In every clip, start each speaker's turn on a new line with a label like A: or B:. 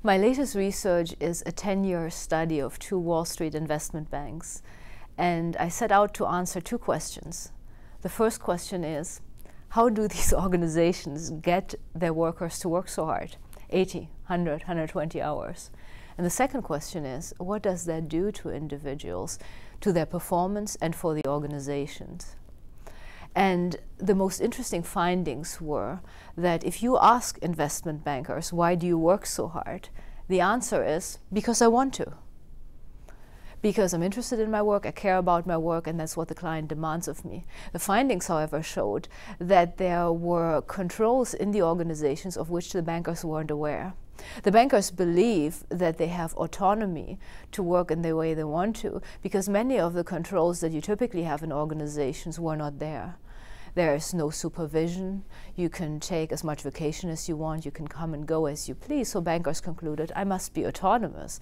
A: My latest research is a 10-year study of two Wall Street investment banks, and I set out to answer two questions. The first question is, how do these organizations get their workers to work so hard, 80, 100, 120 hours? And the second question is, what does that do to individuals, to their performance, and for the organizations? And the most interesting findings were that if you ask investment bankers, why do you work so hard? The answer is, because I want to. Because I'm interested in my work, I care about my work, and that's what the client demands of me. The findings, however, showed that there were controls in the organizations of which the bankers weren't aware. The bankers believe that they have autonomy to work in the way they want to, because many of the controls that you typically have in organizations were not there. There is no supervision. You can take as much vacation as you want. You can come and go as you please. So bankers concluded, I must be autonomous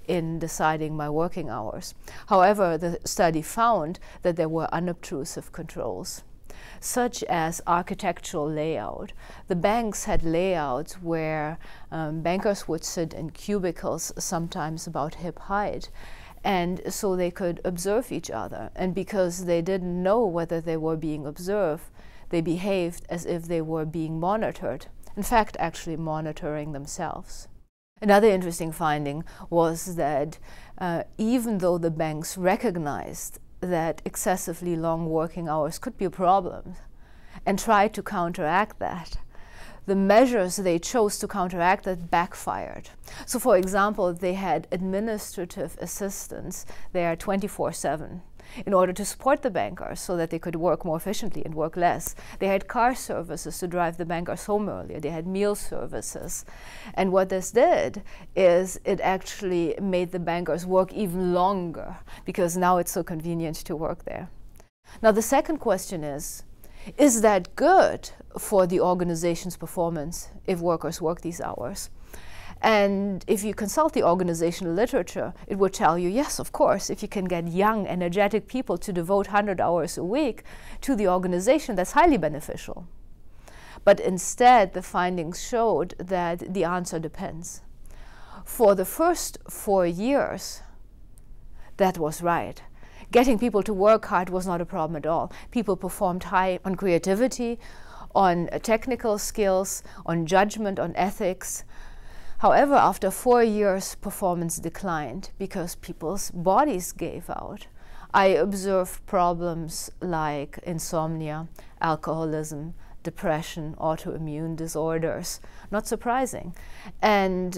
A: in deciding my working hours. However, the study found that there were unobtrusive controls, such as architectural layout. The banks had layouts where bankers would sit in cubicles, sometimes about hip height, and so they could observe each other. And because they didn't know whether they were being observed, they behaved as if they were being monitored, in fact, actually monitoring themselves. Another interesting finding was that even though the banks recognized that excessively long working hours could be a problem and tried to counteract that, the measures they chose to counteract that backfired. So for example, they had administrative assistants there 24/7 in order to support the bankers so that they could work more efficiently and work less. They had car services to drive the bankers home earlier. They had meal services. And what this did is it actually made the bankers work even longer because now it's so convenient to work there. Now the second question is that good for the organization's performance if workers work these hours? And if you consult the organizational literature, it would tell you, yes, of course, if you can get young, energetic people to devote 100 hours a week to the organization, that's highly beneficial. But instead, the findings showed that the answer depends. For the first 4 years, that was right. Getting people to work hard was not a problem at all. People performed high on creativity, on technical skills, on judgment, on ethics. However, after 4 years, performance declined because people's bodies gave out. I observed problems like insomnia, alcoholism, depression, autoimmune disorders. Not surprising. And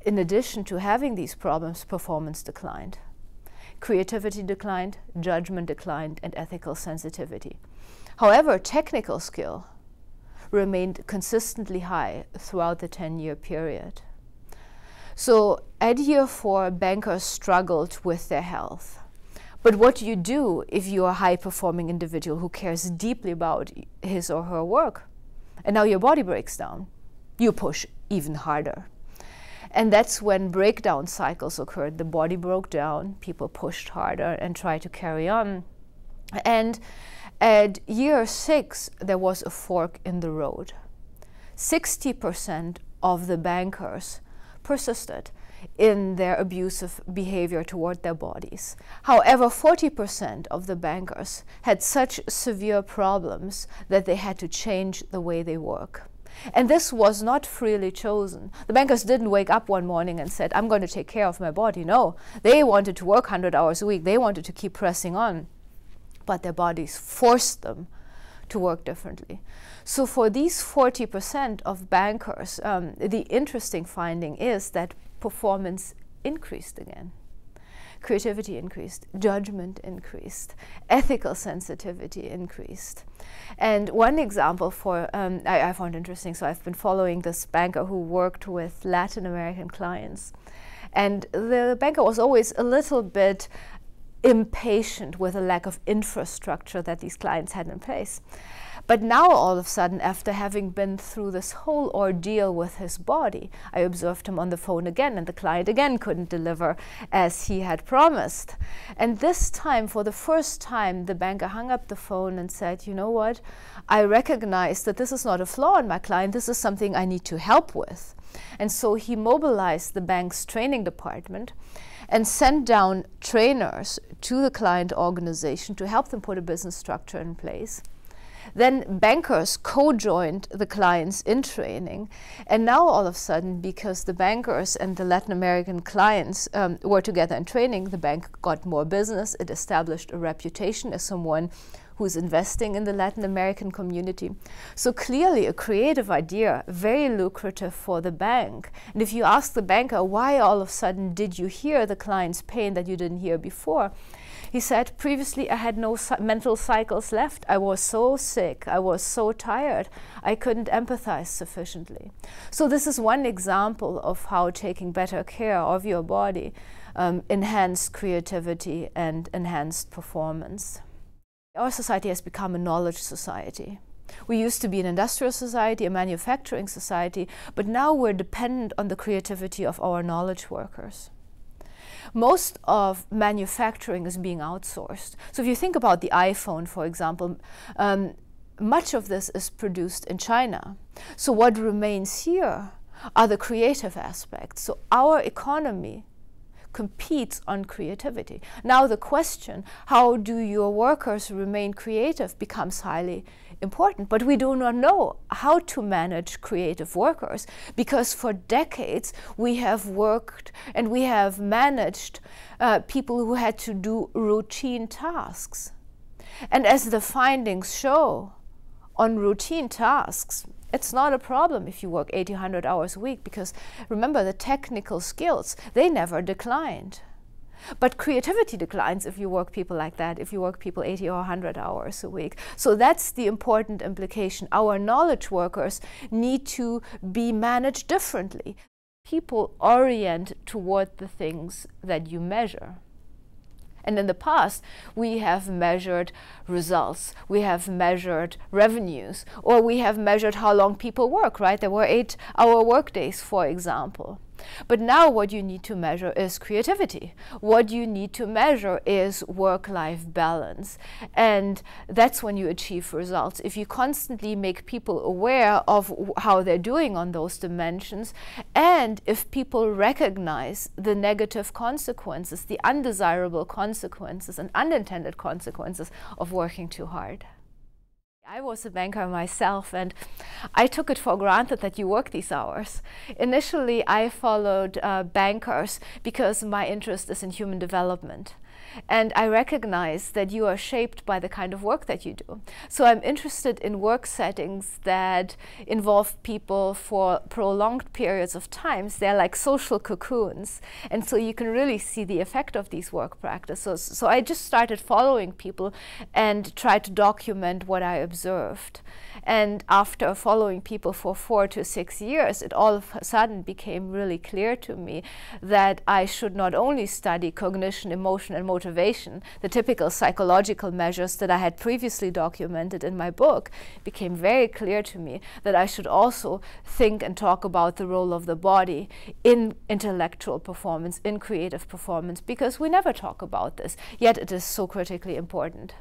A: in addition to having these problems, performance declined. Creativity declined, judgment declined, and ethical sensitivity. However, technical skill remained consistently high throughout the 10-year period. So at year 4, bankers struggled with their health. But what do you do if you're a high-performing individual who cares deeply about his or her work? And now your body breaks down. You push even harder. And that's when breakdown cycles occurred. The body broke down, people pushed harder and tried to carry on. And at year 6, there was a fork in the road. 60% of the bankers persisted in their abusive behavior toward their bodies. However, 40% of the bankers had such severe problems that they had to change the way they work. And this was not freely chosen. The bankers didn't wake up one morning and said, I'm going to take care of my body. No, they wanted to work 100 hours a week. They wanted to keep pressing on. But their bodies forced them to work differently. So for these 40% of bankers, the interesting finding is that performance increased again. Creativity increased, judgment increased, ethical sensitivity increased. And one example I found interesting, so I've been following this banker who worked with Latin American clients. And the banker was always a little bit impatient with the lack of infrastructure that these clients had in place. But now all of a sudden, after having been through this whole ordeal with his body, I observed him on the phone again, and the client again couldn't deliver as he had promised. And this time, for the first time, the banker hung up the phone and said, you know what, I recognize that this is not a flaw in my client, this is something I need to help with. And so he mobilized the bank's training department and sent down trainers to the client organization to help them put a business structure in place. Then bankers co-joined the clients in training, and now all of a sudden, because the bankers and the Latin American clients were together in training, the bank got more business. It established a reputation as someone who's investing in the Latin American community. So clearly a creative idea, very lucrative for the bank. And if you ask the banker, why all of a sudden did you hear the client's pain that you didn't hear before? He said, previously I had no mental cycles left. I was so sick, I was so tired, I couldn't empathize sufficiently. So this is one example of how taking better care of your body enhanced creativity and enhanced performance. Our society has become a knowledge society. We used to be an industrial society, a manufacturing society, but now we're dependent on the creativity of our knowledge workers. Most of manufacturing is being outsourced. So if you think about the iPhone, for example, much of this is produced in China. So what remains here are the creative aspects. So our economy competes on creativity. Now the question, how do your workers remain creative, becomes highly important. But we do not know how to manage creative workers, because for decades we have worked and we have managed people who had to do routine tasks. And as the findings show, on routine tasks, it's not a problem if you work 80, 100 hours a week, because remember, the technical skills, they never declined. But creativity declines if you work people like that, if you work people 80 or 100 hours a week. So that's the important implication. Our knowledge workers need to be managed differently. People orient toward the things that you measure. And in the past, we have measured results, we have measured revenues, or we have measured how long people work, right? There were 8-hour workdays, for example. But now what you need to measure is creativity. What you need to measure is work-life balance. And that's when you achieve results. If you constantly make people aware of how they're doing on those dimensions, and if people recognize the negative consequences, the undesirable consequences and unintended consequences of working too hard. I was a banker myself, and I took it for granted that you work these hours. Initially, I followed bankers because my interest is in human development. And I recognize that you are shaped by the kind of work that you do. So I'm interested in work settings that involve people for prolonged periods of time. They're like social cocoons. And so you can really see the effect of these work practices. So I just started following people and tried to document what I observed. And after following people for 4 to 6 years, it all of a sudden became really clear to me that I should not only study cognition, emotion, and motivation, the typical psychological measures that I had previously documented in my book. It became very clear to me that I should also think and talk about the role of the body in intellectual performance, in creative performance, because we never talk about this, yet it is so critically important.